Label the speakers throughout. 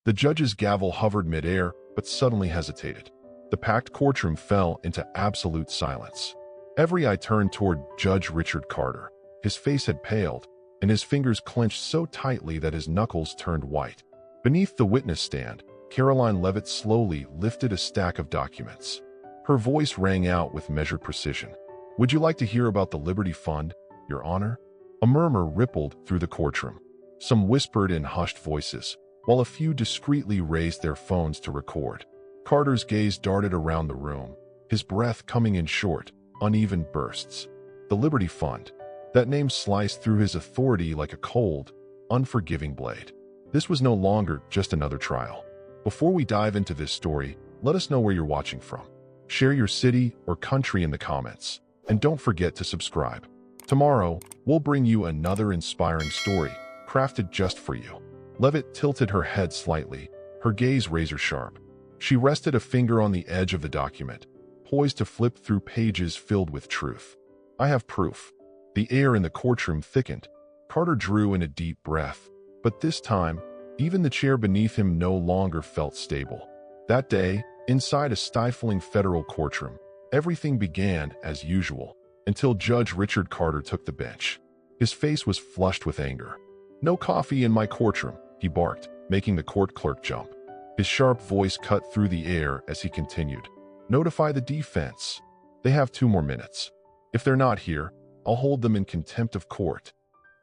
Speaker 1: The judge's gavel hovered midair, but suddenly hesitated. The packed courtroom fell into absolute silence. Every eye turned toward Judge Richard Carter. His face had paled, and his fingers clenched so tightly that his knuckles turned white. Beneath the witness stand, Karoline Leavitt slowly lifted a stack of documents. Her voice rang out with measured precision. "Would you like to hear about the Liberty Fund, Your Honor?" A murmur rippled through the courtroom. Some whispered in hushed voices, while a few discreetly raised their phones to record. Carter's gaze darted around the room, his breath coming in short, uneven bursts. The Liberty Fund. That name sliced through his authority like a cold, unforgiving blade. This was no longer just another trial. Before we dive into this story, let us know where you're watching from. Share your city or country in the comments, and don't forget to subscribe. Tomorrow, we'll bring you another inspiring story, crafted just for you. Leavitt tilted her head slightly, her gaze razor-sharp. She rested a finger on the edge of the document, poised to flip through pages filled with truth. "I have proof." The air in the courtroom thickened. Carter drew in a deep breath, but this time, even the chair beneath him no longer felt stable. That day, inside a stifling federal courtroom, everything began as usual, until Judge Richard Carter took the bench. His face was flushed with anger. "No coffee in my courtroom," he barked, making the court clerk jump. His sharp voice cut through the air as he continued. "Notify the defense. They have 2 more minutes. If they're not here, I'll hold them in contempt of court."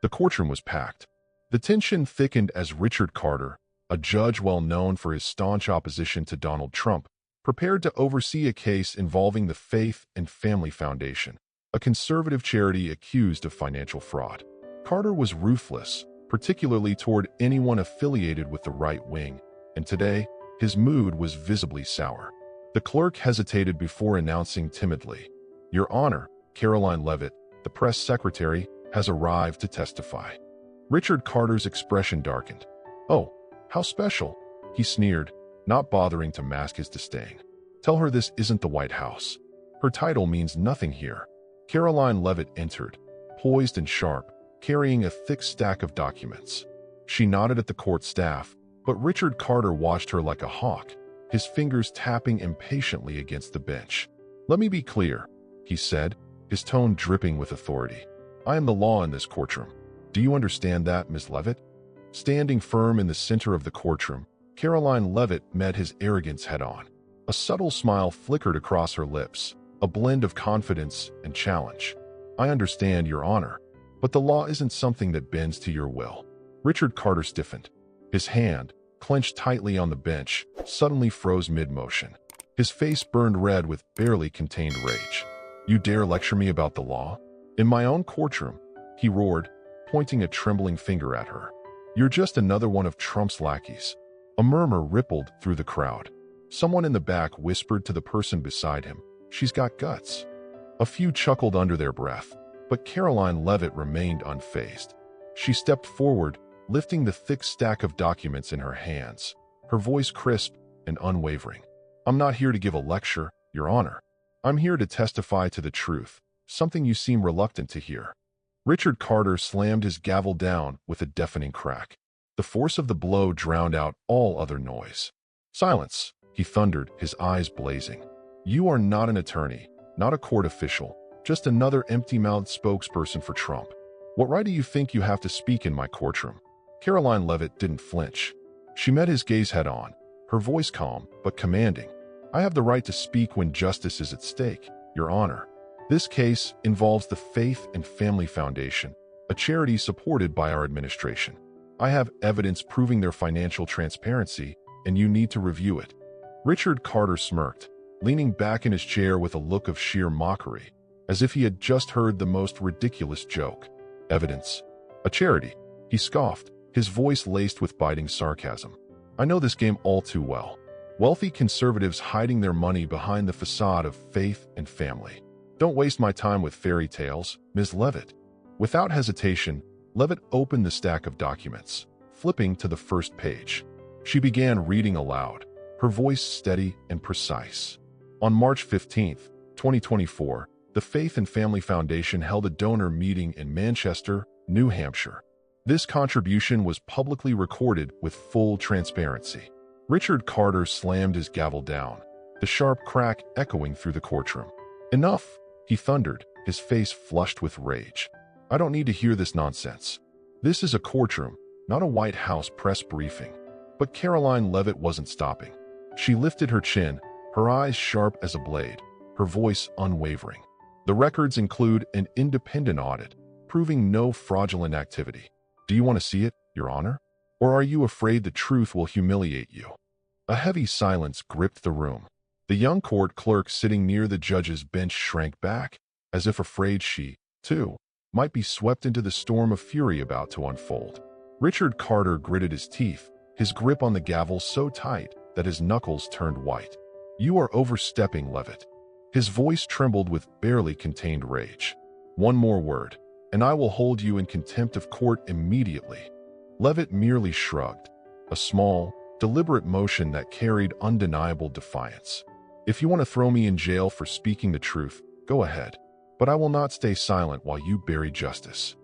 Speaker 1: The courtroom was packed. The tension thickened as Richard Carter, a judge well known for his staunch opposition to Donald Trump, prepared to oversee a case involving the Faith and Family Foundation, a conservative charity accused of financial fraud. Carter was ruthless, particularly toward anyone affiliated with the right wing, and today, his mood was visibly sour. The clerk hesitated before announcing timidly, "Your Honor, Karoline Leavitt, the press secretary, has arrived to testify." Richard Carter's expression darkened. "Oh, how special," he sneered, not bothering to mask his disdain. "Tell her this isn't the White House. Her title means nothing here." Karoline Leavitt entered, poised and sharp, carrying a thick stack of documents. She nodded at the court staff, but Richard Carter watched her like a hawk, his fingers tapping impatiently against the bench. "Let me be clear," he said, his tone dripping with authority. "I am the law in this courtroom. Do you understand that, Ms. Leavitt?" Standing firm in the center of the courtroom, Karoline Leavitt met his arrogance head-on. A subtle smile flickered across her lips, a blend of confidence and challenge. "I understand, Your Honor, but the law isn't something that bends to your will." Richard Carter stiffened. His hand, clenched tightly on the bench, suddenly froze mid-motion. His face burned red with barely contained rage. "You dare lecture me about the law? In my own courtroom?" he roared, pointing a trembling finger at her. "You're just another one of Trump's lackeys." A murmur rippled through the crowd. Someone in the back whispered to the person beside him, "She's got guts." A few chuckled under their breath, but Karoline Leavitt remained unfazed. She stepped forward, lifting the thick stack of documents in her hands, her voice crisp and unwavering. "I'm not here to give a lecture, Your Honor. I'm here to testify to the truth, something you seem reluctant to hear." Richard Carter slammed his gavel down with a deafening crack. The force of the blow drowned out all other noise. "Silence," he thundered, his eyes blazing. "You are not an attorney, not a court official, just another empty-mouthed spokesperson for Trump. What right do you think you have to speak in my courtroom?" Karoline Leavitt didn't flinch. She met his gaze head-on, her voice calm but commanding. "I have the right to speak when justice is at stake, Your Honor. This case involves the Faith and Family Foundation, a charity supported by our administration. I have evidence proving their financial transparency, and you need to review it." Richard Carter smirked, leaning back in his chair with a look of sheer mockery, as if he had just heard the most ridiculous joke. "Evidence? A charity?" he scoffed, his voice laced with biting sarcasm. "I know this game all too well. Wealthy conservatives hiding their money behind the facade of faith and family. Don't waste my time with fairy tales, Ms. Leavitt." Without hesitation, Leavitt opened the stack of documents, flipping to the first page. She began reading aloud, her voice steady and precise. On March 15, 2024, the Faith and Family Foundation held a donor meeting in Manchester, New Hampshire. This contribution was publicly recorded with full transparency. Richard Carter slammed his gavel down, the sharp crack echoing through the courtroom. "Enough," he thundered, his face flushed with rage. "I don't need to hear this nonsense. This is a courtroom, not a White House press briefing." But Karoline Leavitt wasn't stopping. She lifted her chin, her eyes sharp as a blade, her voice unwavering. "The records include an independent audit, proving no fraudulent activity. Do you want to see it, Your Honor? Or are you afraid the truth will humiliate you?" A heavy silence gripped the room. The young court clerk sitting near the judge's bench shrank back, as if afraid she, too, might be swept into the storm of fury about to unfold. Richard Carter gritted his teeth, his grip on the gavel so tight that his knuckles turned white. "You are overstepping, Leavitt." His voice trembled with barely contained rage. "One more word, and I will hold you in contempt of court immediately." Leavitt merely shrugged, a small, deliberate motion that carried undeniable defiance. "If you want to throw me in jail for speaking the truth, go ahead. But I will not stay silent while you bury justice."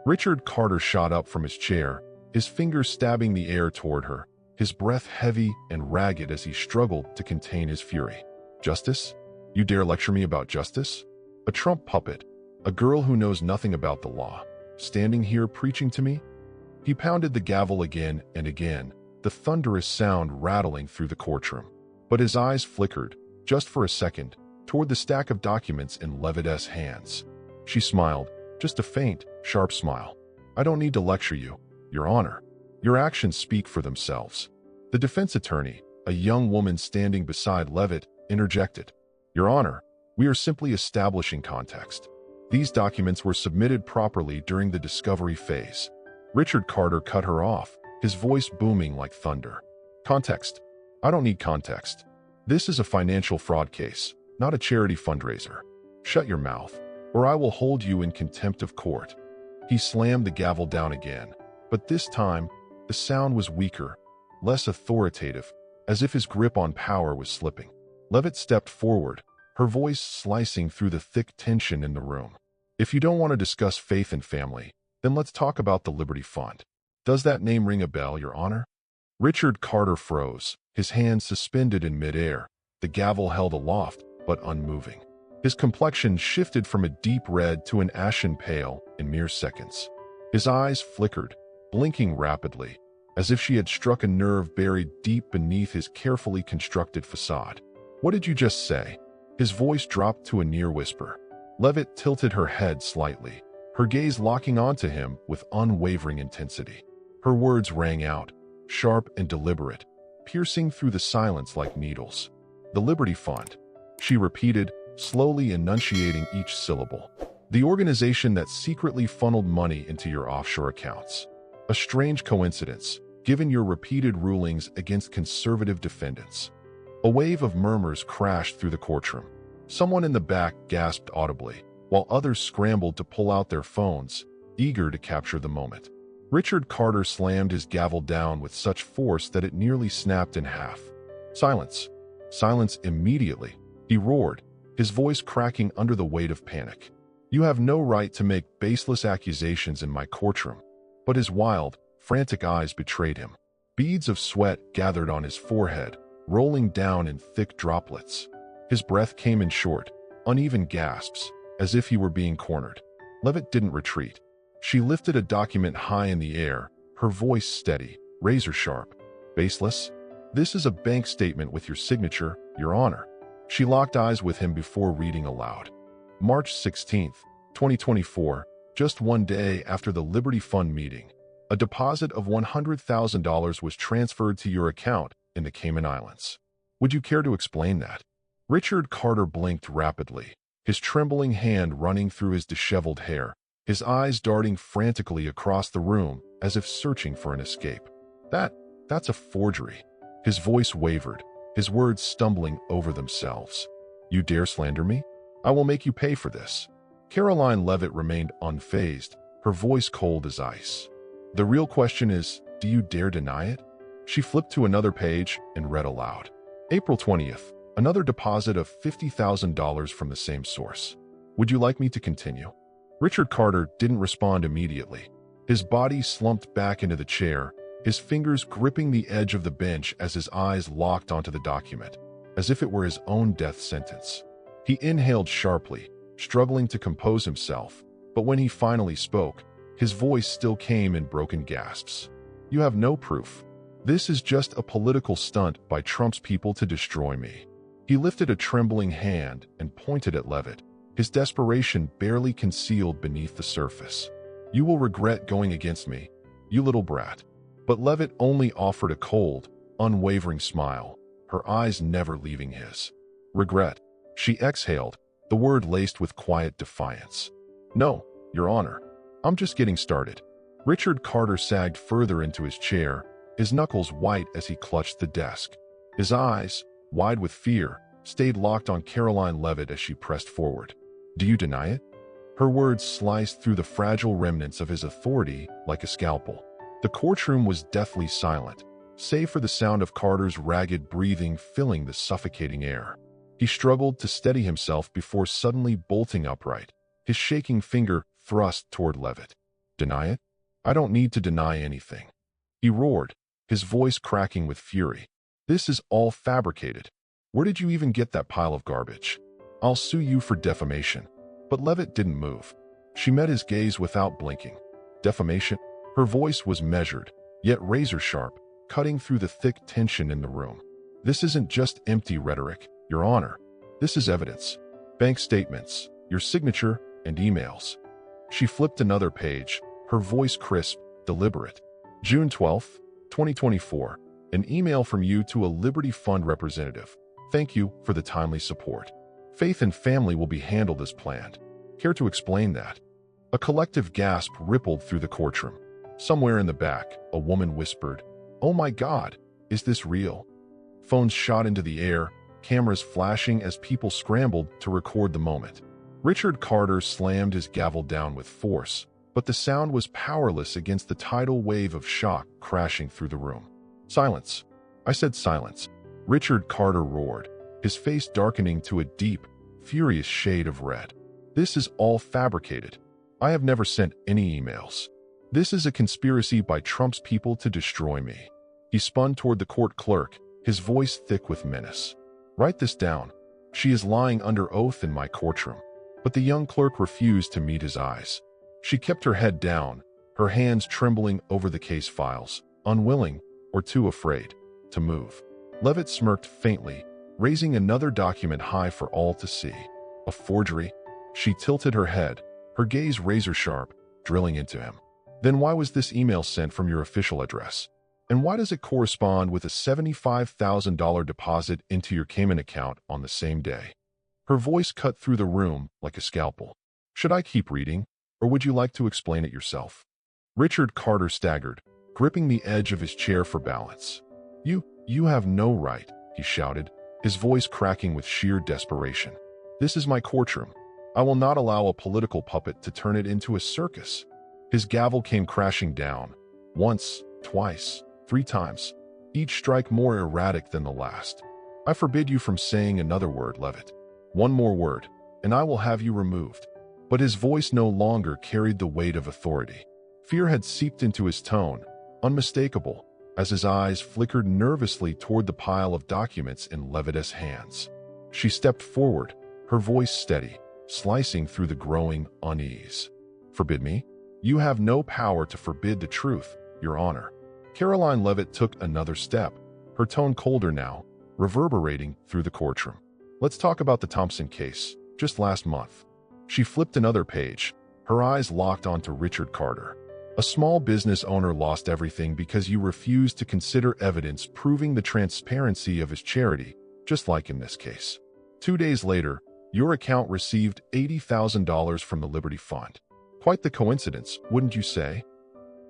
Speaker 1: Richard Carter shot up from his chair, his fingers stabbing the air toward her, his breath heavy and ragged as he struggled to contain his fury. "Justice? You dare lecture me about justice? A Trump puppet, a girl who knows nothing about the law, standing here preaching to me?" He pounded the gavel again and again, the thunderous sound rattling through the courtroom. But his eyes flickered, just for a second, toward the stack of documents in Leavitt's hands. She smiled, just a faint, sharp smile. "I don't need to lecture you, Your Honor. Your actions speak for themselves." The defense attorney, a young woman standing beside Leavitt, interjected. "Your Honor, we are simply establishing context. These documents were submitted properly during the discovery phase." Richard Carter cut her off, his voice booming like thunder. "Context? I don't need context. This is a financial fraud case, not a charity fundraiser. Shut your mouth, or I will hold you in contempt of court." He slammed the gavel down again, but this time, the sound was weaker, less authoritative, as if his grip on power was slipping. Leavitt stepped forward, her voice slicing through the thick tension in the room. "If you don't want to discuss faith and family, then let's talk about the Liberty Fund. Does that name ring a bell, Your Honor?" Richard Carter froze, his hands suspended in midair, the gavel held aloft, but unmoving. His complexion shifted from a deep red to an ashen pale in mere seconds. His eyes flickered, blinking rapidly, as if she had struck a nerve buried deep beneath his carefully constructed facade. "What did you just say?" His voice dropped to a near whisper. Leavitt tilted her head slightly, her gaze locking onto him with unwavering intensity. Her words rang out, sharp and deliberate, piercing through the silence like needles. "The Liberty Fund," she repeated, slowly enunciating each syllable. "The organization that secretly funneled money into your offshore accounts. A strange coincidence, given your repeated rulings against conservative defendants." A wave of murmurs crashed through the courtroom. Someone in the back gasped audibly, while others scrambled to pull out their phones, eager to capture the moment. Richard Carter slammed his gavel down with such force that it nearly snapped in half. "Silence. Silence immediately," he roared, his voice cracking under the weight of panic. "You have no right to make baseless accusations in my courtroom." But his wild, frantic eyes betrayed him. Beads of sweat gathered on his forehead, rolling down in thick droplets. His breath came in short, uneven gasps, as if he were being cornered. Leavitt didn't retreat. She lifted a document high in the air, her voice steady, razor-sharp. "Baseless? This is a bank statement with your signature, Your Honor." She locked eyes with him before reading aloud. "March 16th, 2024, just one day after the Liberty Fund meeting, a deposit of $100,000 was transferred to your account in the Cayman Islands. Would you care to explain that?" Richard Carter blinked rapidly, his trembling hand running through his disheveled hair, his eyes darting frantically across the room as if searching for an escape. That's a forgery." His voice wavered, his words stumbling over themselves. "You dare slander me? I will make you pay for this." Karoline Leavitt remained unfazed, her voice cold as ice. "The real question is, do you dare deny it?" She flipped to another page and read aloud. "April 20th, another deposit of $50,000 from the same source. Would you like me to continue?" Richard Carter didn't respond immediately. His body slumped back into the chair, his fingers gripping the edge of the bench as his eyes locked onto the document, as if it were his own death sentence. He inhaled sharply, struggling to compose himself, but when he finally spoke, his voice still came in broken gasps. "You have no proof. This is just a political stunt by Trump's people to destroy me." He lifted a trembling hand and pointed at Leavitt, his desperation barely concealed beneath the surface. "You will regret going against me, you little brat." But Leavitt only offered a cold, unwavering smile, her eyes never leaving his. "Regret," she exhaled, the word laced with quiet defiance. "No, Your Honor. I'm just getting started." Richard Carter sagged further into his chair, his knuckles white as he clutched the desk. His eyes, wide with fear, stayed locked on Karoline Leavitt as she pressed forward. "Do you deny it?" Her words sliced through the fragile remnants of his authority like a scalpel. The courtroom was deathly silent, save for the sound of Carter's ragged breathing filling the suffocating air. He struggled to steady himself before suddenly bolting upright, his shaking finger thrust toward Leavitt. "Deny it? I don't need to deny anything," he roared, his voice cracking with fury. "This is all fabricated. Where did you even get that pile of garbage? I'll sue you for defamation." But Leavitt didn't move. She met his gaze without blinking. "Defamation?" Her voice was measured, yet razor-sharp, cutting through the thick tension in the room. "This isn't just empty rhetoric, Your Honor. This is evidence. Bank statements, your signature, and emails." She flipped another page, her voice crisp, deliberate. "June 12, 2024. An email from you to a Liberty Fund representative. Thank you for the timely support. Faith and family will be handled as planned. Care to explain that?" A collective gasp rippled through the courtroom. Somewhere in the back, a woman whispered, "Oh my God, is this real?" Phones shot into the air, cameras flashing as people scrambled to record the moment. Richard Carter slammed his gavel down with force, but the sound was powerless against the tidal wave of shock crashing through the room. "Silence. I said silence," Richard Carter roared, his face darkening to a deep, furious shade of red. "This is all fabricated. I have never sent any emails. This is a conspiracy by Trump's people to destroy me." He spun toward the court clerk, his voice thick with menace. "Write this down. She is lying under oath in my courtroom." But the young clerk refused to meet his eyes. She kept her head down, her hands trembling over the case files, unwilling, or too afraid, to move. Leavitt smirked faintly, raising another document high for all to see. "A forgery?" She tilted her head, her gaze razor-sharp, drilling into him. "Then why was this email sent from your official address? And why does it correspond with a $75,000 deposit into your Cayman account on the same day?" Her voice cut through the room like a scalpel. "Should I keep reading, or would you like to explain it yourself?" Richard Carter staggered, gripping the edge of his chair for balance. You have no right," he shouted, his voice cracking with sheer desperation. "This is my courtroom. I will not allow a political puppet to turn it into a circus." His gavel came crashing down, once, twice, 3 times, each strike more erratic than the last. "I forbid you from saying another word, Leavitt. One more word, and I will have you removed." But his voice no longer carried the weight of authority. Fear had seeped into his tone, unmistakable, as his eyes flickered nervously toward the pile of documents in Leavitt's hands. She stepped forward, her voice steady, slicing through the growing unease. "Forbid me? You have no power to forbid the truth, Your Honor." Karoline Leavitt took another step, her tone colder now, reverberating through the courtroom. "Let's talk about the Thompson case, just last month." She flipped another page, her eyes locked onto Richard Carter. "A small business owner lost everything because you refused to consider evidence proving the transparency of his charity, just like in this case. 2 days later, your account received $80,000 from the Liberty Fund. Quite the coincidence, wouldn't you say?"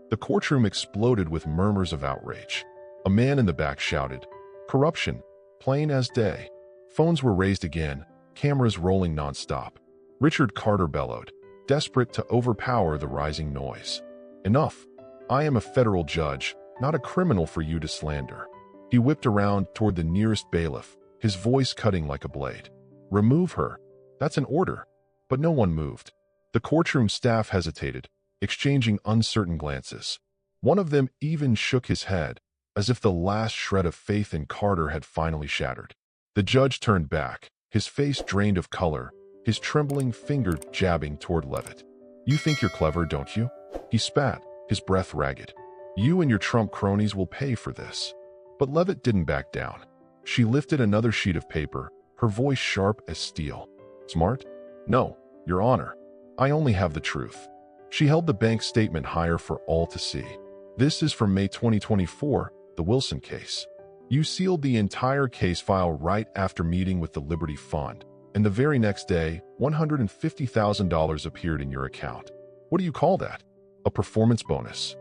Speaker 1: The courtroom exploded with murmurs of outrage. A man in the back shouted, "Corruption, plain as day." Phones were raised again, cameras rolling nonstop. Richard Carter bellowed, desperate to overpower the rising noise. "Enough. I am a federal judge, not a criminal for you to slander." He whipped around toward the nearest bailiff, his voice cutting like a blade. "Remove her. That's an order." But no one moved. The courtroom staff hesitated, exchanging uncertain glances. One of them even shook his head, as if the last shred of faith in Carter had finally shattered. The judge turned back, his face drained of color, his trembling finger jabbing toward Leavitt. "You think you're clever, don't you?" He spat, his breath ragged. "You and your Trump cronies will pay for this." But Leavitt didn't back down. She lifted another sheet of paper, her voice sharp as steel. "Smart? No, Your Honor. I only have the truth." She held the bank statement higher for all to see. "This is from May 2024, the Wilson case. You sealed the entire case file right after meeting with the Liberty Fund, and the very next day, $150,000 appeared in your account. What do you call that? A performance bonus?"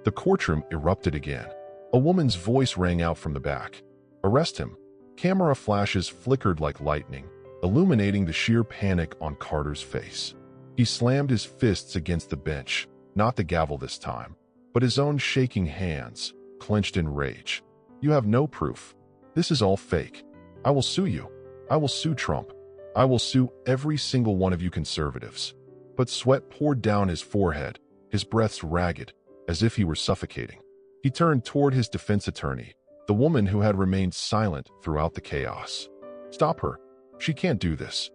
Speaker 1: The courtroom erupted again. A woman's voice rang out from the back. "Arrest him." Camera flashes flickered like lightning, illuminating the sheer panic on Carter's face. He slammed his fists against the bench, not the gavel this time, but his own shaking hands, clenched in rage. "You have no proof. This is all fake. I will sue you. I will sue Trump. I will sue every single one of you conservatives." But sweat poured down his forehead, his breaths ragged, as if he were suffocating. He turned toward his defense attorney, the woman who had remained silent throughout the chaos. "Stop her. She can't do this."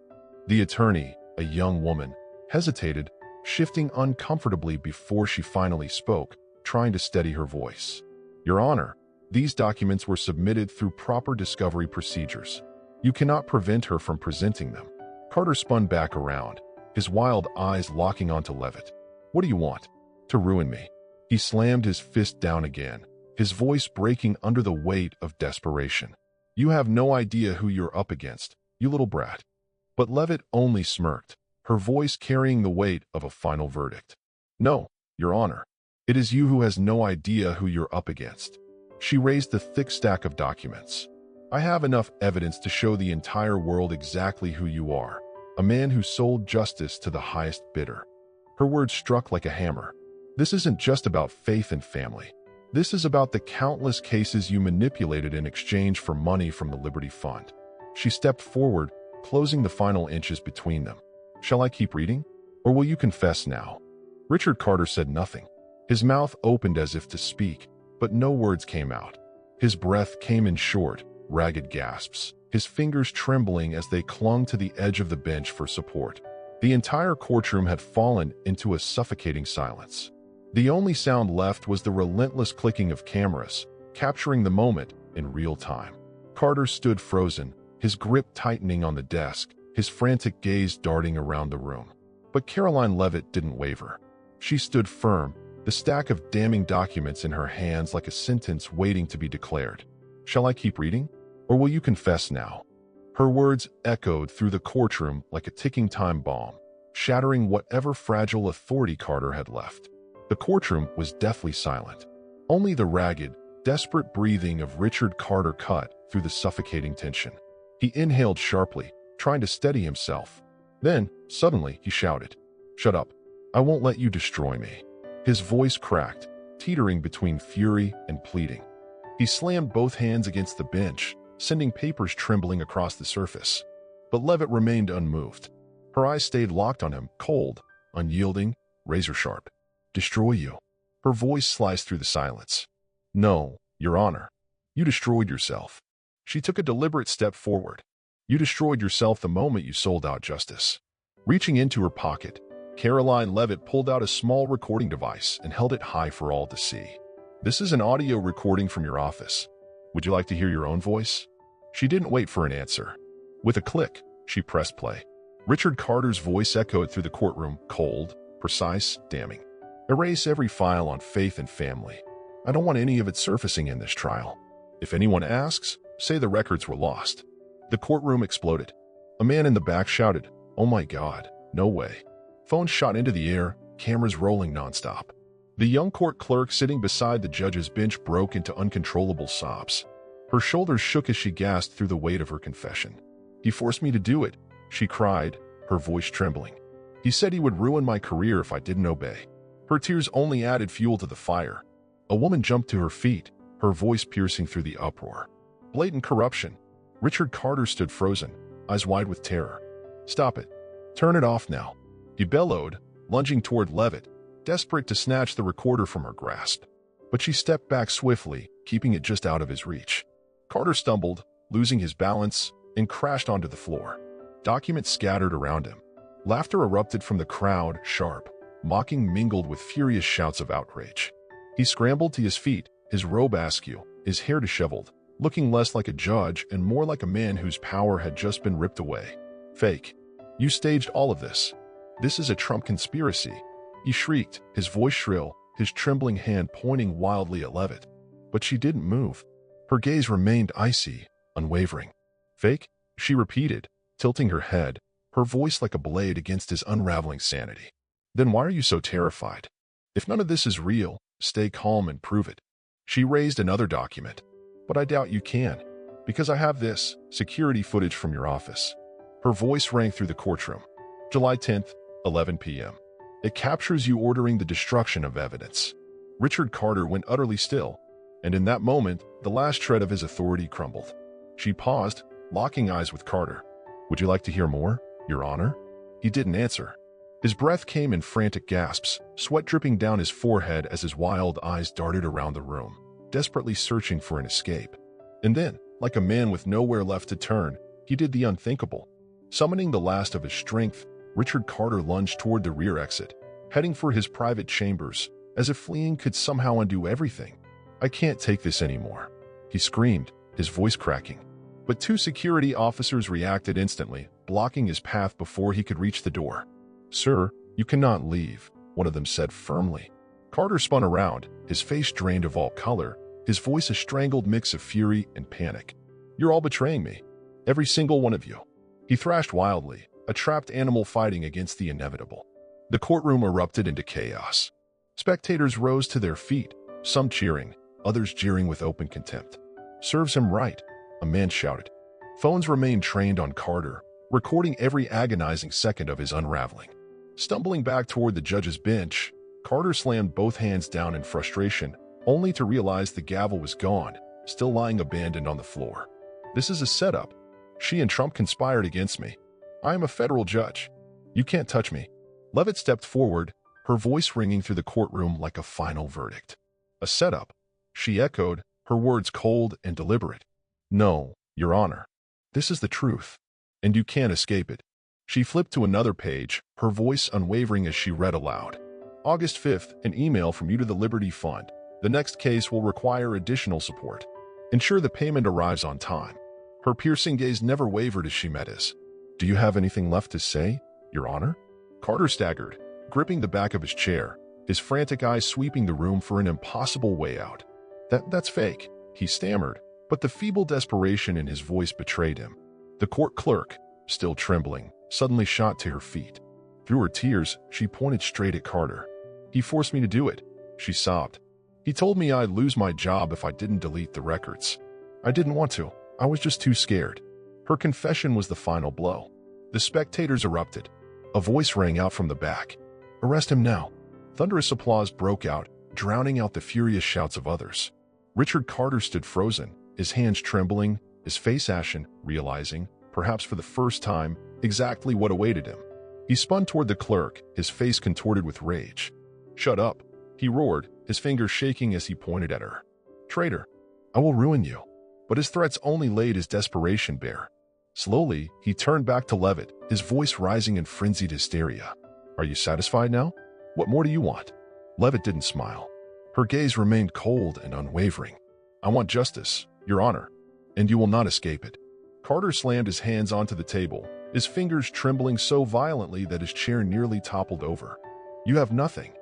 Speaker 1: The attorney, a young woman, hesitated, shifting uncomfortably before she finally spoke, trying to steady her voice. "Your Honor, these documents were submitted through proper discovery procedures. You cannot prevent her from presenting them." Carter spun back around, his wild eyes locking onto Leavitt. "What do you want? To ruin me?" He slammed his fist down again, his voice breaking under the weight of desperation. "You have no idea who you're up against, you little brat." But Leavitt only smirked, her voice carrying the weight of a final verdict. "No, Your Honor. It is you who has no idea who you're up against." She raised the thick stack of documents. "I have enough evidence to show the entire world exactly who you are, a man who sold justice to the highest bidder." Her words struck like a hammer. "This isn't just about faith and family. This is about the countless cases you manipulated in exchange for money from the Liberty Fund." She stepped forward, closing the final inches between them. "Shall I keep reading? Or will you confess now?" Richard Carter said nothing. His mouth opened as if to speak, but no words came out. His breath came in short, ragged gasps, his fingers trembling as they clung to the edge of the bench for support. The entire courtroom had fallen into a suffocating silence. The only sound left was the relentless clicking of cameras, capturing the moment in real time. Carter stood frozen, his grip tightening on the desk, his frantic gaze darting around the room. But Karoline Leavitt didn't waver. She stood firm, the stack of damning documents in her hands like a sentence waiting to be declared. "Shall I keep reading? Or will you confess now?" Her words echoed through the courtroom like a ticking time bomb, shattering whatever fragile authority Carter had left. The courtroom was deathly silent. Only the ragged, desperate breathing of Richard Carter cut through the suffocating tension. He inhaled sharply, trying to steady himself. Then, suddenly, he shouted, "Shut up. I won't let you destroy me." His voice cracked, teetering between fury and pleading. He slammed both hands against the bench, sending papers trembling across the surface. But Leavitt remained unmoved. Her eyes stayed locked on him, cold, unyielding, razor-sharp. "Destroy you." Her voice sliced through the silence. "No, Your Honor. You destroyed yourself." She took a deliberate step forward. "You destroyed yourself the moment you sold out justice." Reaching into her pocket, Karoline Leavitt pulled out a small recording device and held it high for all to see. "This is an audio recording from your office. Would you like to hear your own voice?" She didn't wait for an answer. With a click, she pressed play. Richard Carter's voice echoed through the courtroom, cold, precise, damning. "Erase every file on faith and family. I don't want any of it surfacing in this trial. If anyone asks, say the records were lost." The courtroom exploded. A man in the back shouted, "Oh my God, no way." Phones shot into the air, cameras rolling nonstop. The young court clerk sitting beside the judge's bench broke into uncontrollable sobs. Her shoulders shook as she gasped through the weight of her confession. "He forced me to do it," she cried, her voice trembling. "He said he would ruin my career if I didn't obey." Her tears only added fuel to the fire. A woman jumped to her feet, her voice piercing through the uproar. "Blatant corruption." Richard Carter stood frozen, eyes wide with terror. "Stop it. Turn it off now," he bellowed, lunging toward Leavitt, desperate to snatch the recorder from her grasp. But she stepped back swiftly, keeping it just out of his reach. Carter stumbled, losing his balance, and crashed onto the floor. Documents scattered around him. Laughter erupted from the crowd, sharp, mocking mingled with furious shouts of outrage. He scrambled to his feet, his robe askew, his hair disheveled, looking less like a judge and more like a man whose power had just been ripped away. "Fake. You staged all of this. This is a Trump conspiracy," he shrieked, his voice shrill, his trembling hand pointing wildly at Leavitt. But she didn't move. Her gaze remained icy, unwavering. "Fake?" she repeated, tilting her head, her voice like a blade against his unraveling sanity. "Then why are you so terrified? If none of this is real, stay calm and prove it." She raised another document. "But I doubt you can, because I have this security footage from your office." Her voice rang through the courtroom. "July 10th, 11 p.m. It captures you ordering the destruction of evidence." Richard Carter went utterly still, and in that moment, the last shred of his authority crumbled. She paused, locking eyes with Carter. "Would you like to hear more, Your Honor?" He didn't answer. His breath came in frantic gasps, sweat dripping down his forehead as his wild eyes darted around the room, desperately searching for an escape. And then, like a man with nowhere left to turn, he did the unthinkable. Summoning the last of his strength, Richard Carter lunged toward the rear exit, heading for his private chambers, as if fleeing could somehow undo everything. "I can't take this anymore," he screamed, his voice cracking. But two security officers reacted instantly, blocking his path before he could reach the door. "Sir, you cannot leave," one of them said firmly. Carter spun around, his face drained of all color, his voice a strangled mix of fury and panic. "You're all betraying me. Every single one of you." He thrashed wildly, a trapped animal fighting against the inevitable. The courtroom erupted into chaos. Spectators rose to their feet, some cheering, others jeering with open contempt. "Serves him right," a man shouted. Phones remained trained on Carter, recording every agonizing second of his unraveling. Stumbling back toward the judge's bench, Carter slammed both hands down in frustration, only to realize the gavel was gone, still lying abandoned on the floor. "This is a setup. She and Trump conspired against me. I am a federal judge. You can't touch me." Leavitt stepped forward, her voice ringing through the courtroom like a final verdict. "A setup," she echoed, her words cold and deliberate. "No, Your Honor. This is the truth, and you can't escape it." She flipped to another page, her voice unwavering as she read aloud. "August 5th, an email from you to the Liberty Fund. The next case will require additional support. Ensure the payment arrives on time." Her piercing gaze never wavered as she met his. "Do you have anything left to say, Your Honor?" Carter staggered, gripping the back of his chair, his frantic eyes sweeping the room for an impossible way out. That's fake," he stammered, but the feeble desperation in his voice betrayed him. The court clerk, still trembling, suddenly shot to her feet. Through her tears, she pointed straight at Carter. "He forced me to do it," she sobbed. "He told me I'd lose my job if I didn't delete the records. I didn't want to. I was just too scared." Her confession was the final blow. The spectators erupted. A voice rang out from the back. "Arrest him now." Thunderous applause broke out, drowning out the furious shouts of others. Richard Carter stood frozen, his hands trembling, his face ashen, realizing, perhaps for the first time, exactly what awaited him. He spun toward the clerk, his face contorted with rage. "Shut up," he roared, his fingers shaking as he pointed at her. "Traitor, I will ruin you." But his threats only laid his desperation bare. Slowly, he turned back to Leavitt, his voice rising in frenzied hysteria. "Are you satisfied now? What more do you want?" Leavitt didn't smile. Her gaze remained cold and unwavering. "I want justice, Your Honor, and you will not escape it." Carter slammed his hands onto the table, his fingers trembling so violently that his chair nearly toppled over. "You have nothing,"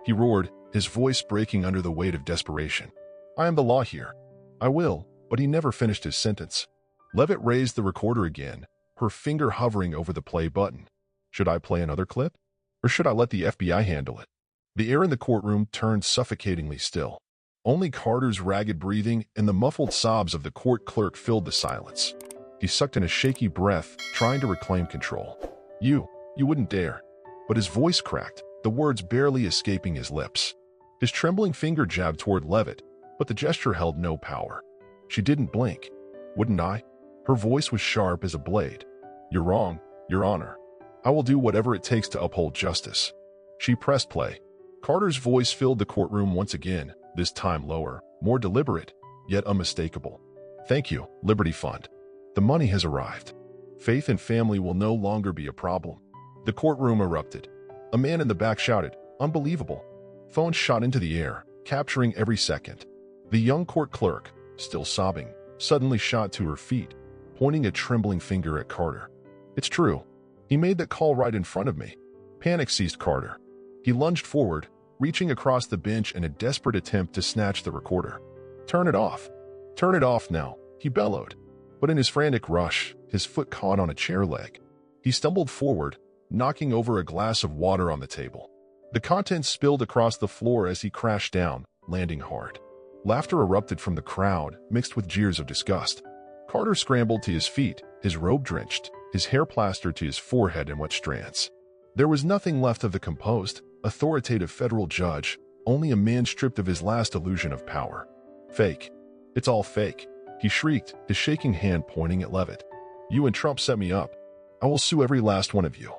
Speaker 1: he roared, his voice breaking under the weight of desperation. "I am the law here. I will," but he never finished his sentence. Leavitt raised the recorder again, her finger hovering over the play button. "Should I play another clip? Or should I let the FBI handle it?" The air in the courtroom turned suffocatingly still. Only Carter's ragged breathing and the muffled sobs of the court clerk filled the silence. He sucked in a shaky breath, trying to reclaim control. You wouldn't dare." But his voice cracked, the words barely escaping his lips. His trembling finger jabbed toward Leavitt, but the gesture held no power. She didn't blink. "Wouldn't I?" Her voice was sharp as a blade. "You're wrong, Your Honor. I will do whatever it takes to uphold justice." She pressed play. Carter's voice filled the courtroom once again, this time lower, more deliberate, yet unmistakable. "Thank you, Liberty Fund. The money has arrived. Faith and family will no longer be a problem." The courtroom erupted. A man in the back shouted, "Unbelievable." Phones shot into the air, capturing every second. The young court clerk, still sobbing, suddenly shot to her feet, pointing a trembling finger at Carter. "It's true. He made that call right in front of me." Panic seized Carter. He lunged forward, reaching across the bench in a desperate attempt to snatch the recorder. "Turn it off. Turn it off now," he bellowed. But in his frantic rush, his foot caught on a chair leg. He stumbled forward, knocking over a glass of water on the table. The contents spilled across the floor as he crashed down, landing hard. Laughter erupted from the crowd, mixed with jeers of disgust. Carter scrambled to his feet, his robe drenched, his hair plastered to his forehead in wet strands. There was nothing left of the composed, authoritative federal judge, only a man stripped of his last illusion of power. "Fake. It's all fake," he shrieked, his shaking hand pointing at Leavitt. "You and Trump set me up. I will sue every last one of you."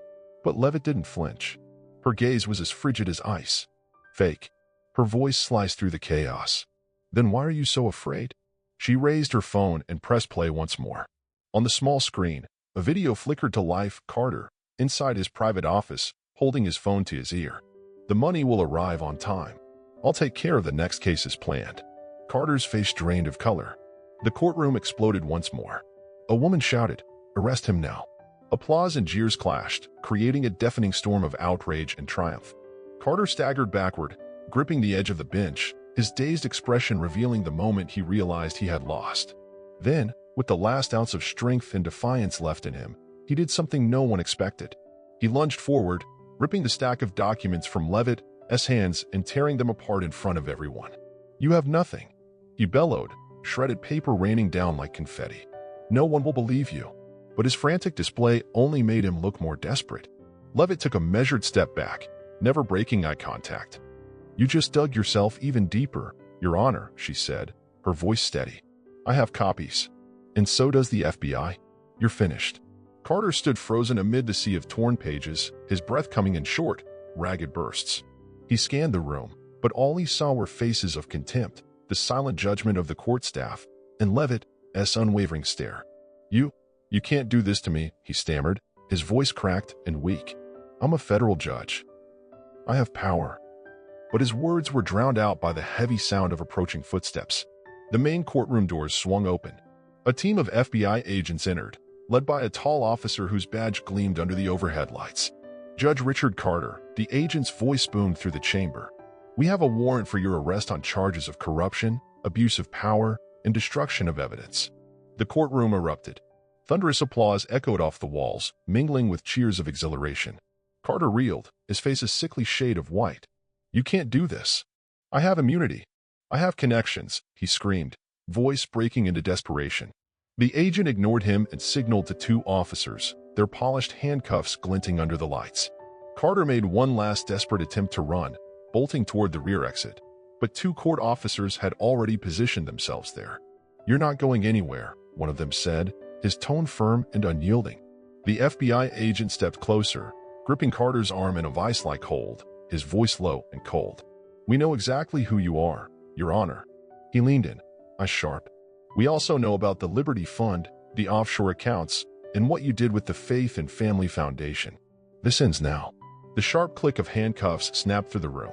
Speaker 1: But Leavitt didn't flinch. Her gaze was as frigid as ice. "Fake." Her voice sliced through the chaos. "Then why are you so afraid?" She raised her phone and pressed play once more. On the small screen, a video flickered to life. Carter, inside his private office, holding his phone to his ear. "The money will arrive on time. I'll take care of the next case as planned." Carter's face drained of color. The courtroom exploded once more. A woman shouted, "Arrest him now." Applause and jeers clashed, creating a deafening storm of outrage and triumph. Carter staggered backward, gripping the edge of the bench, his dazed expression revealing the moment he realized he had lost. Then, with the last ounce of strength and defiance left in him, he did something no one expected. He lunged forward, ripping the stack of documents from Leavitt's hands and tearing them apart in front of everyone. "You have nothing," he bellowed, shredded paper raining down like confetti. "No one will believe you." But his frantic display only made him look more desperate. Leavitt took a measured step back, never breaking eye contact. "You just dug yourself even deeper, Your Honor," she said, her voice steady. "I have copies. And so does the FBI. You're finished." Carter stood frozen amid the sea of torn pages, his breath coming in short, ragged bursts. He scanned the room, but all he saw were faces of contempt, the silent judgment of the court staff, and Leavitt's unwavering stare. You can't do this to me," he stammered, his voice cracked and weak. "I'm a federal judge. I have power." But his words were drowned out by the heavy sound of approaching footsteps. The main courtroom doors swung open. A team of FBI agents entered, led by a tall officer whose badge gleamed under the overhead lights. "Judge Richard Carter," the agent's voice boomed through the chamber. "We have a warrant for your arrest on charges of corruption, abuse of power, and destruction of evidence." The courtroom erupted. Thunderous applause echoed off the walls, mingling with cheers of exhilaration. Carter reeled, his face a sickly shade of white. "You can't do this. I have immunity. I have connections," he screamed, voice breaking into desperation. The agent ignored him and signaled to two officers, their polished handcuffs glinting under the lights. Carter made one last desperate attempt to run, bolting toward the rear exit. But two court officers had already positioned themselves there. "You're not going anywhere," one of them said, his tone firm and unyielding. The FBI agent stepped closer, gripping Carter's arm in a vice-like hold, his voice low and cold. "We know exactly who you are, Your Honor." He leaned in, eyes sharp. "We also know about the Liberty Fund, the offshore accounts, and what you did with the Faith and Family Foundation. This ends now." The sharp click of handcuffs snapped through the room.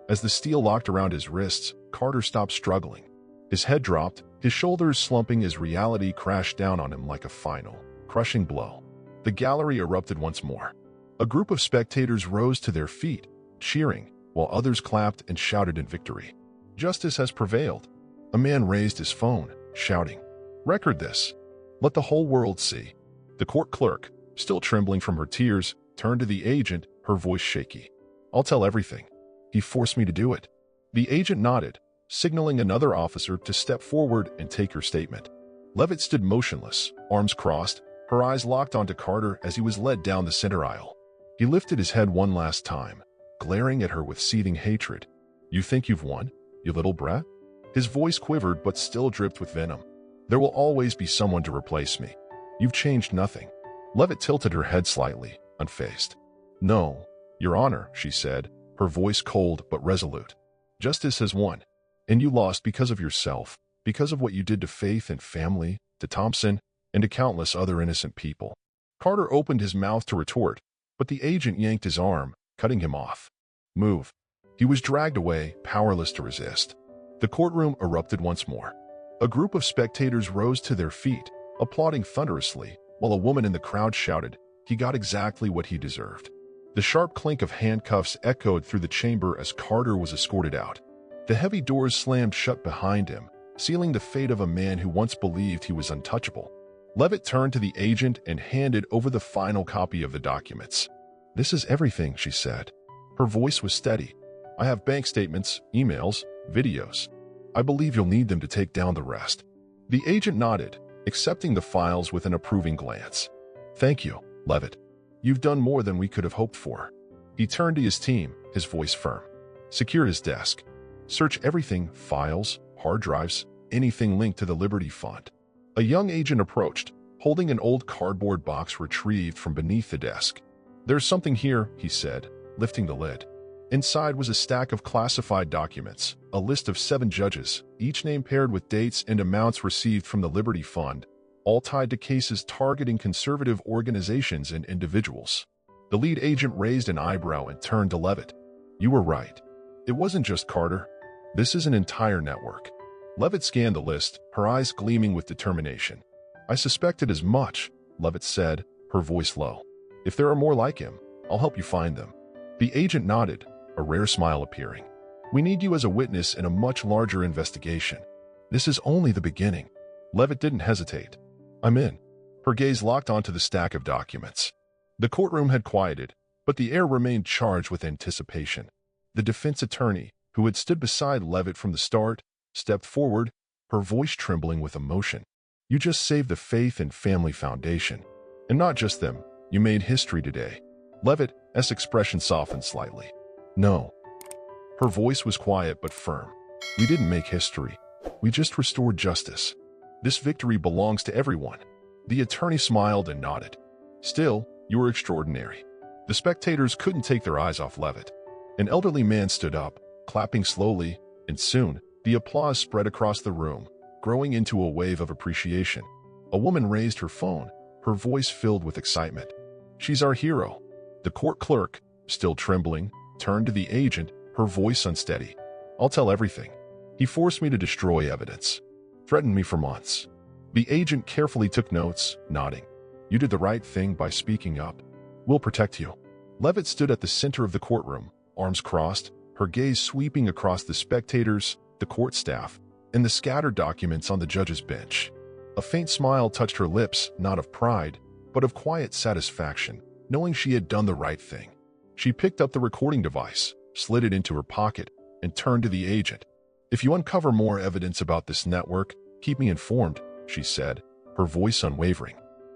Speaker 1: As the steel locked around his wrists, Carter stopped struggling. His head dropped, his shoulders slumping as reality crashed down on him like a final, crushing blow. The gallery erupted once more. A group of spectators rose to their feet, cheering, while others clapped and shouted in victory. Justice has prevailed. A man raised his phone, shouting, "Record this. Let the whole world see." The court clerk, still trembling from her tears, turned to the agent, her voice shaky. "I'll tell everything. He forced me to do it." The agent nodded, signaling another officer to step forward and take her statement. Leavitt stood motionless, arms crossed, her eyes locked onto Carter as he was led down the center aisle. He lifted his head one last time, glaring at her with seething hatred. "You think you've won, you little brat?" His voice quivered but still dripped with venom. "There will always be someone to replace me. You've changed nothing." Leavitt tilted her head slightly, unfazed. "No, Your Honor," she said, her voice cold but resolute. Justice has won, and you lost because of yourself, because of what you did to Faith and family, to Thompson, and to countless other innocent people. Carter opened his mouth to retort, but the agent yanked his arm, cutting him off. Move. He was dragged away, powerless to resist. The courtroom erupted once more. A group of spectators rose to their feet, applauding thunderously, while a woman in the crowd shouted, "He got exactly what he deserved." The sharp clink of handcuffs echoed through the chamber as Carter was escorted out. The heavy doors slammed shut behind him, sealing the fate of a man who once believed he was untouchable. Leavitt turned to the agent and handed over the final copy of the documents. "This is everything," she said. Her voice was steady. "I have bank statements, emails, videos. I believe you'll need them to take down the rest." The agent nodded, accepting the files with an approving glance. "Thank you, Leavitt. You've done more than we could have hoped for." He turned to his team, his voice firm. "Secure his desk. Search everything, files, hard drives, anything linked to the Liberty Fund." A young agent approached, holding an old cardboard box retrieved from beneath the desk. "There's something here," he said, lifting the lid. Inside was a stack of classified documents, a list of 7 judges, each name paired with dates and amounts received from the Liberty Fund, all tied to cases targeting conservative organizations and individuals. The lead agent raised an eyebrow and turned to Leavitt. "You were right. It wasn't just Carter. This is an entire network." Leavitt scanned the list, her eyes gleaming with determination. "I suspected as much," Leavitt said, her voice low. "If there are more like him, I'll help you find them." The agent nodded, a rare smile appearing. "We need you as a witness in a much larger investigation. This is only the beginning." Leavitt didn't hesitate. "I'm in." Her gaze locked onto the stack of documents. The courtroom had quieted, but the air remained charged with anticipation. The defense attorney, who had stood beside Leavitt from the start, stepped forward, her voice trembling with emotion. "You just saved the Faith and Family Foundation. And not just them, you made history today." Leavitt's expression softened slightly. "No." Her voice was quiet but firm. "We didn't make history. We just restored justice. This victory belongs to everyone." The attorney smiled and nodded. "Still, you were extraordinary." The spectators couldn't take their eyes off Leavitt. An elderly man stood up, clapping slowly, and soon, the applause spread across the room, growing into a wave of appreciation. A woman raised her phone, her voice filled with excitement. "She's our hero." The court clerk, still trembling, turned to the agent, her voice unsteady. "I'll tell everything. He forced me to destroy evidence. Threatened me for months." The agent carefully took notes, nodding. "You did the right thing by speaking up. We'll protect you." Leavitt stood at the center of the courtroom, arms crossed, her gaze sweeping across the spectators, the court staff, and the scattered documents on the judge's bench. A faint smile touched her lips, not of pride, but of quiet satisfaction, knowing she had done the right thing. She picked up the recording device, slid it into her pocket, and turned to the agent. "If you uncover more evidence about this network, keep me informed," she said, her voice unwavering.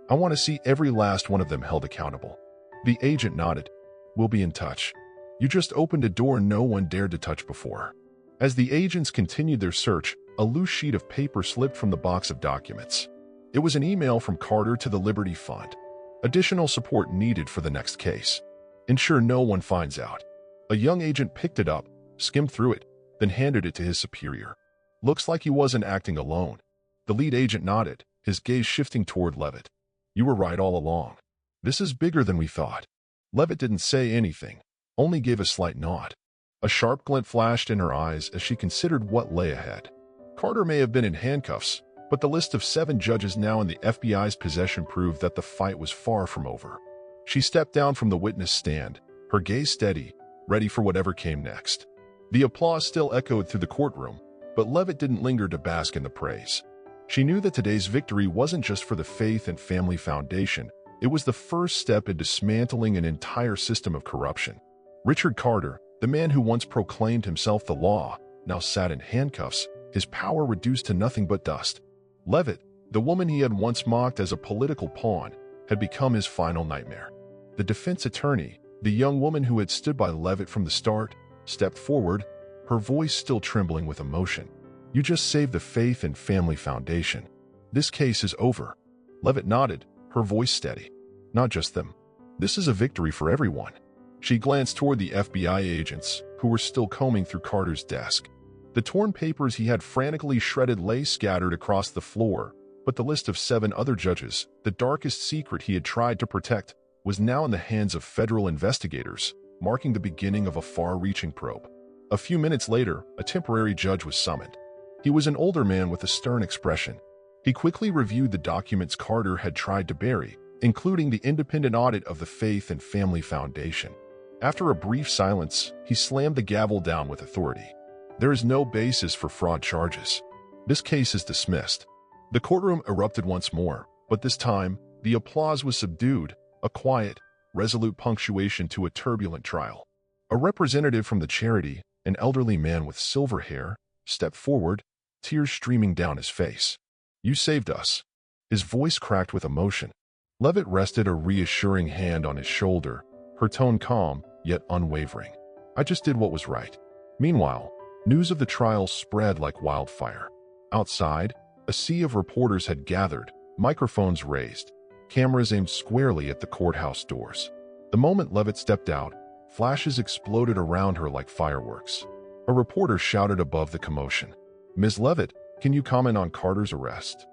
Speaker 1: "I want to see every last one of them held accountable." The agent nodded. "We'll be in touch. You just opened a door no one dared to touch before." As the agents continued their search, a loose sheet of paper slipped from the box of documents. It was an email from Carter to the Liberty Fund. Additional support needed for the next case. Ensure no one finds out. A young agent picked it up, skimmed through it, then handed it to his superior. "Looks like he wasn't acting alone." The lead agent nodded, his gaze shifting toward Leavitt. "You were right all along. This is bigger than we thought." Leavitt didn't say anything, only gave a slight nod. A sharp glint flashed in her eyes as she considered what lay ahead. Carter may have been in handcuffs, but the list of 7 judges now in the FBI's possession proved that the fight was far from over. She stepped down from the witness stand, her gaze steady, ready for whatever came next. The applause still echoed through the courtroom, but Leavitt didn't linger to bask in the praise. She knew that today's victory wasn't just for the Faith and Family Foundation, it was the first step in dismantling an entire system of corruption. Richard Carter, the man who once proclaimed himself the law, now sat in handcuffs, his power reduced to nothing but dust. Leavitt, the woman he had once mocked as a political pawn, had become his final nightmare. The defense attorney, the young woman who had stood by Leavitt from the start, stepped forward, her voice still trembling with emotion. "You just saved the Faith and Family Foundation. This case is over." Leavitt nodded, her voice steady. "Not just them. This is a victory for everyone." She glanced toward the FBI agents, who were still combing through Carter's desk. The torn papers he had frantically shredded lay scattered across the floor, but the list of 7 other judges, the darkest secret he had tried to protect, was now in the hands of federal investigators, marking the beginning of a far-reaching probe. A few minutes later, a temporary judge was summoned. He was an older man with a stern expression. He quickly reviewed the documents Carter had tried to bury, including the independent audit of the Faith and Family Foundation. After a brief silence, he slammed the gavel down with authority. There is no basis for fraud charges. This case is dismissed. The courtroom erupted once more, but this time, the applause was subdued, a quiet, resolute punctuation to a turbulent trial. A representative from the charity, an elderly man with silver hair, stepped forward, tears streaming down his face. "You saved us." His voice cracked with emotion. Leavitt rested a reassuring hand on his shoulder, her tone calm, yet unwavering. "I just did what was right." Meanwhile, news of the trial spread like wildfire. Outside, a sea of reporters had gathered, microphones raised, cameras aimed squarely at the courthouse doors. The moment Leavitt stepped out, flashes exploded around her like fireworks. A reporter shouted above the commotion, "Ms. Leavitt, can you comment on Carter's arrest?"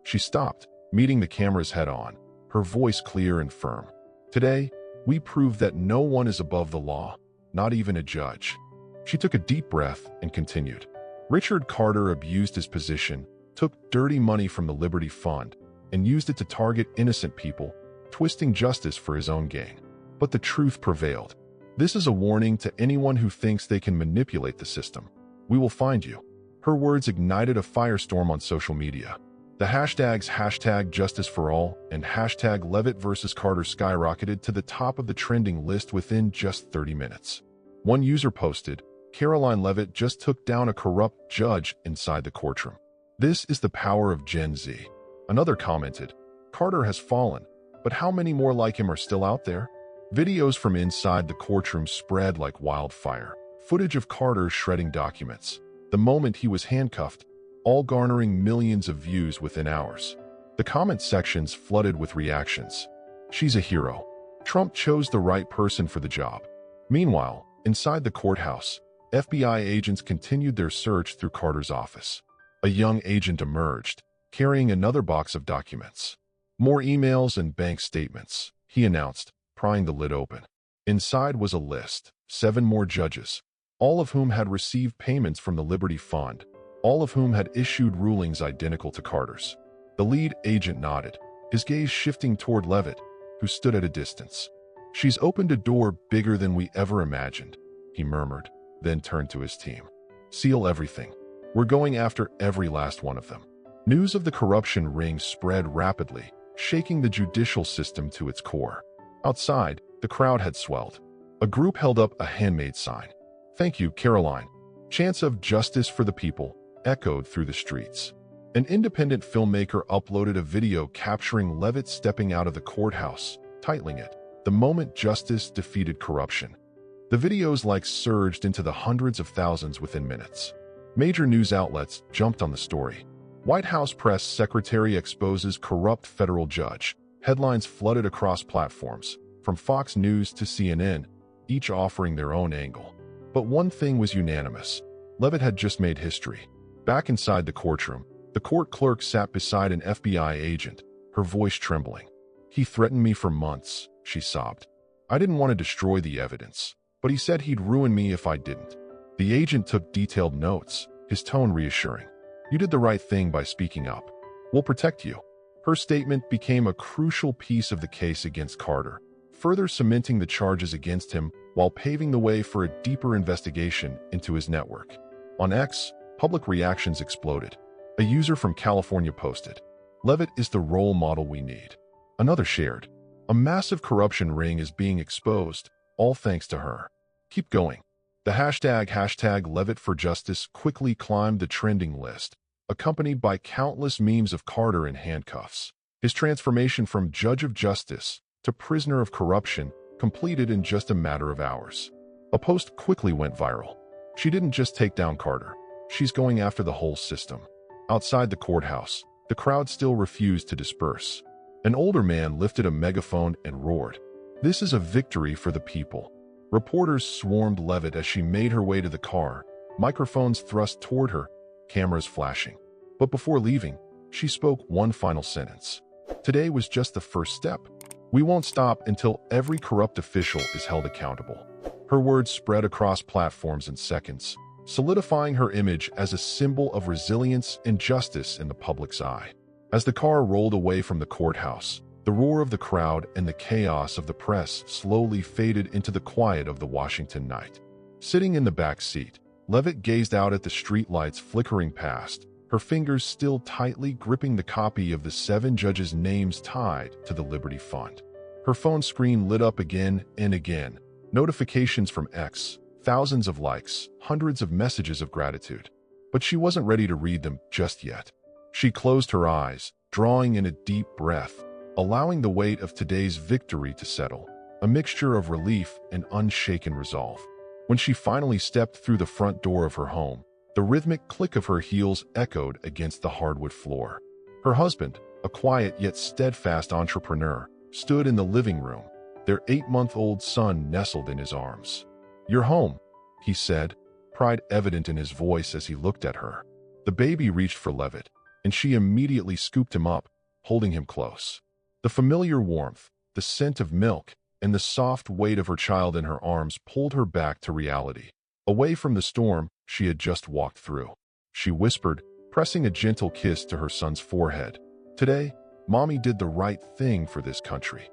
Speaker 1: She stopped, meeting the cameras head-on, her voice clear and firm. "Today, we proved that no one is above the law, not even a judge." She took a deep breath and continued. "Richard Carter abused his position, took dirty money from the Liberty Fund, and used it to target innocent people, twisting justice for his own gain. But the truth prevailed. This is a warning to anyone who thinks they can manipulate the system. We will find you." Her words ignited a firestorm on social media. The hashtags #JusticeForAll and #Leavitt vs. Carter skyrocketed to the top of the trending list within just 30 minutes. One user posted, "Karoline Leavitt just took down a corrupt judge inside the courtroom. This is the power of Gen Z." Another commented, "Carter has fallen, but how many more like him are still out there?" Videos from inside the courtroom spread like wildfire. Footage of Carter shredding documents, the moment he was handcuffed, all garnering millions of views within hours. The comment sections flooded with reactions. "She's a hero. Trump chose the right person for the job." Meanwhile, inside the courthouse, FBI agents continued their search through Carter's office. A young agent emerged, carrying another box of documents. "More emails and bank statements," he announced, prying the lid open. Inside was a list, 7 more judges, all of whom had received payments from the Liberty Fund, all of whom had issued rulings identical to Carter's. The lead agent nodded, his gaze shifting toward Leavitt, who stood at a distance. "She's opened a door bigger than we ever imagined," he murmured, then turned to his team. "Seal everything. We're going after every last one of them." News of the corruption ring spread rapidly, shaking the judicial system to its core. Outside, the crowd had swelled. A group held up a handmade sign. "Thank you, Karoline. Chance of justice for the people," echoed through the streets. An independent filmmaker uploaded a video capturing Leavitt stepping out of the courthouse, titling it, "The Moment Justice Defeated Corruption." The videos likes surged into the hundreds of thousands within minutes. Major news outlets jumped on the story. "White House press secretary exposes corrupt federal judge." Headlines flooded across platforms, from Fox News to CNN, each offering their own angle. But one thing was unanimous. Leavitt had just made history. Back inside the courtroom, the court clerk sat beside an FBI agent, her voice trembling. "He threatened me for months," she sobbed. "I didn't want to destroy the evidence, but he said he'd ruin me if I didn't." The agent took detailed notes, his tone reassuring. "You did the right thing by speaking up. We'll protect you." Her statement became a crucial piece of the case against Carter, further cementing the charges against him while paving the way for a deeper investigation into his network. On X, public reactions exploded. A user from California posted, "Leavitt is the role model we need." Another shared, "A massive corruption ring is being exposed, all thanks to her. Keep going." The hashtag Leavitt for Justice quickly climbed the trending list, accompanied by countless memes of Carter in handcuffs. His transformation from judge of justice to prisoner of corruption completed in just a matter of hours. A post quickly went viral. "She didn't just take down Carter. She's going after the whole system." Outside the courthouse, the crowd still refused to disperse. An older man lifted a megaphone and roared, "This is a victory for the people. Reporters swarmed Leavitt as she made her way to the car, microphones thrust toward her, cameras flashing. But before leaving, she spoke one final sentence. Today was just the first step. We won't stop until every corrupt official is held accountable. Her words spread across platforms in seconds, solidifying her image as a symbol of resilience and justice in the public's eye. As the car rolled away from the courthouse, the roar of the crowd and the chaos of the press slowly faded into the quiet of the Washington night. Sitting in the back seat, Leavitt gazed out at the streetlights flickering past, her fingers still tightly gripping the copy of the 7 judges' names tied to the Liberty Fund. Her phone screen lit up again and again, notifications from X, thousands of likes, hundreds of messages of gratitude. But she wasn't ready to read them just yet. She closed her eyes, drawing in a deep breath, allowing the weight of today's victory to settle, a mixture of relief and unshaken resolve. When she finally stepped through the front door of her home, the rhythmic click of her heels echoed against the hardwood floor. Her husband, a quiet yet steadfast entrepreneur, stood in the living room, their 8-month-old son nestled in his arms. "You're home," he said, pride evident in his voice as he looked at her. The baby reached for Leavitt, and she immediately scooped him up, holding him close. The familiar warmth, the scent of milk, and the soft weight of her child in her arms pulled her back to reality, away from the storm she had just walked through. She whispered, pressing a gentle kiss to her son's forehead, "Today, Mommy did the right thing for this country."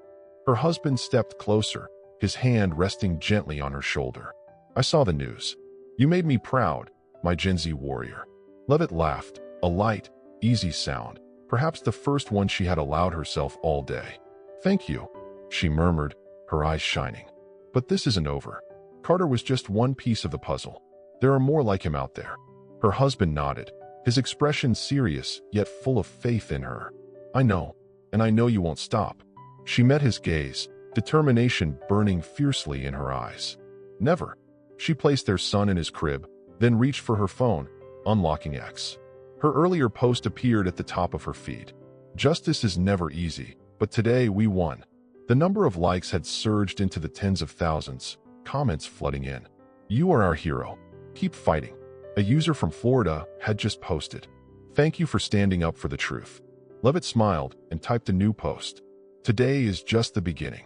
Speaker 1: Her husband stepped closer, his hand resting gently on her shoulder. "I saw the news. You made me proud, my Gen Z warrior." Leavitt laughed, a light, easy sound, perhaps the first one she had allowed herself all day. "Thank you," she murmured, her eyes shining. "But this isn't over. Carter was just one piece of the puzzle. There are more like him out there." Her husband nodded, his expression serious yet full of faith in her. "I know, and I know you won't stop." She met his gaze, determination burning fiercely in her eyes. "Never." She placed their son in his crib, then reached for her phone, unlocking X. Her earlier post appeared at the top of her feed. "Justice is never easy, but today we won." The number of likes had surged into the tens of thousands, comments flooding in. "You are our hero. Keep fighting." A user from Florida had just posted, "Thank you for standing up for the truth." Leavitt smiled and typed a new post. "Today is just the beginning.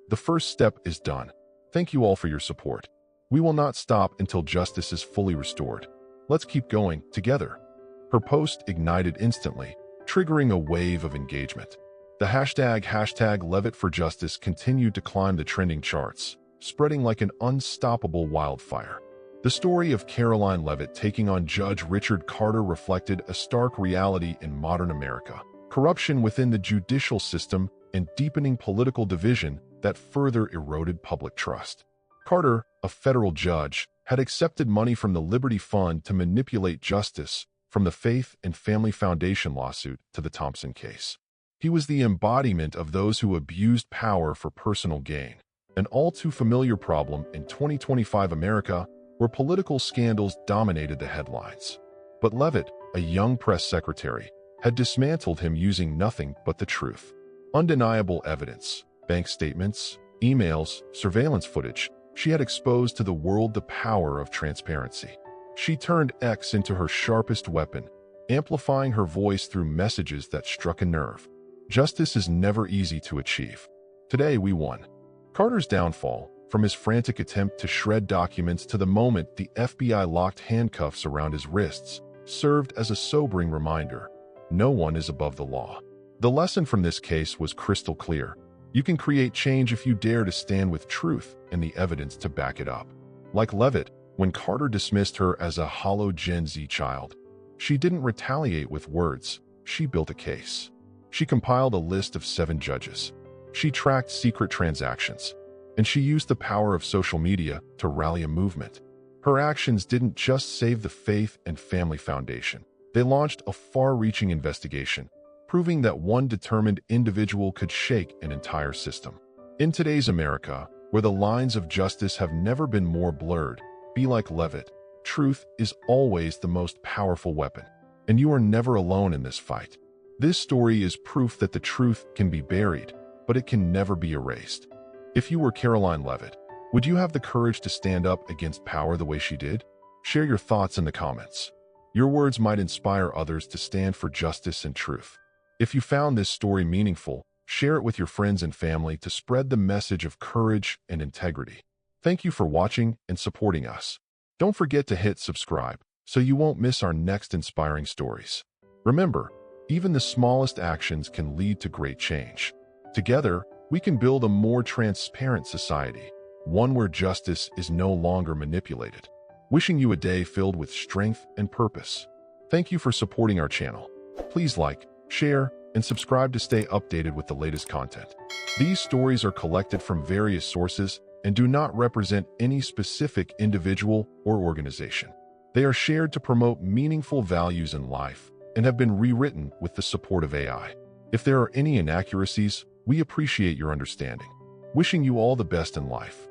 Speaker 1: The first step is done. Thank you all for your support. We will not stop until justice is fully restored. Let's keep going, together." Her post ignited instantly, triggering a wave of engagement. The hashtag Leavitt for Justice continued to climb the trending charts, spreading like an unstoppable wildfire. The story of Karoline Leavitt taking on Judge Richard Carter reflected a stark reality in modern America: corruption within the judicial system and deepening political division that further eroded public trust. Carter, a federal judge, had accepted money from the Liberty Fund to manipulate justice, from the Faith and Family Foundation lawsuit to the Thompson case. He was the embodiment of those who abused power for personal gain, an all-too-familiar problem in 2025 America, where political scandals dominated the headlines. But Leavitt, a young press secretary, had dismantled him using nothing but the truth. Undeniable evidence, bank statements, emails, surveillance footage. She had exposed to the world the power of transparency. She turned X into her sharpest weapon, amplifying her voice through messages that struck a nerve. Justice is never easy to achieve. Today we won. Carter's downfall, from his frantic attempt to shred documents to the moment the FBI locked handcuffs around his wrists, served as a sobering reminder: no one is above the law. The lesson from this case was crystal clear. You can create change if you dare to stand with truth and the evidence to back it up. Like Leavitt, when Carter dismissed her as a hollow Gen Z child, she didn't retaliate with words, she built a case. She compiled a list of 7 judges. She tracked secret transactions. And she used the power of social media to rally a movement. Her actions didn't just save the Faith and Family Foundation. They launched a far-reaching investigation, proving that one determined individual could shake an entire system. In today's America, where the lines of justice have never been more blurred, be like Leavitt. Truth is always the most powerful weapon, and you are never alone in this fight. This story is proof that the truth can be buried, but it can never be erased. If you were Karoline Leavitt, Would you have the courage to stand up against power the way she did? Share your thoughts in the comments. Your words might inspire others to stand for justice and truth. If you found this story meaningful, share it with your friends and family to spread the message of courage and integrity. Thank you for watching and supporting us. Don't forget to hit subscribe so you won't miss our next inspiring stories. Remember, even the smallest actions can lead to great change. Together, we can build a more transparent society, one where justice is no longer manipulated. Wishing you a day filled with strength and purpose. Thank you for supporting our channel. Please like, share, and subscribe to stay updated with the latest content. These stories are collected from various sources and do not represent any specific individual or organization. They are shared to promote meaningful values in life and have been rewritten with the support of AI. If there are any inaccuracies, we appreciate your understanding. Wishing you all the best in life.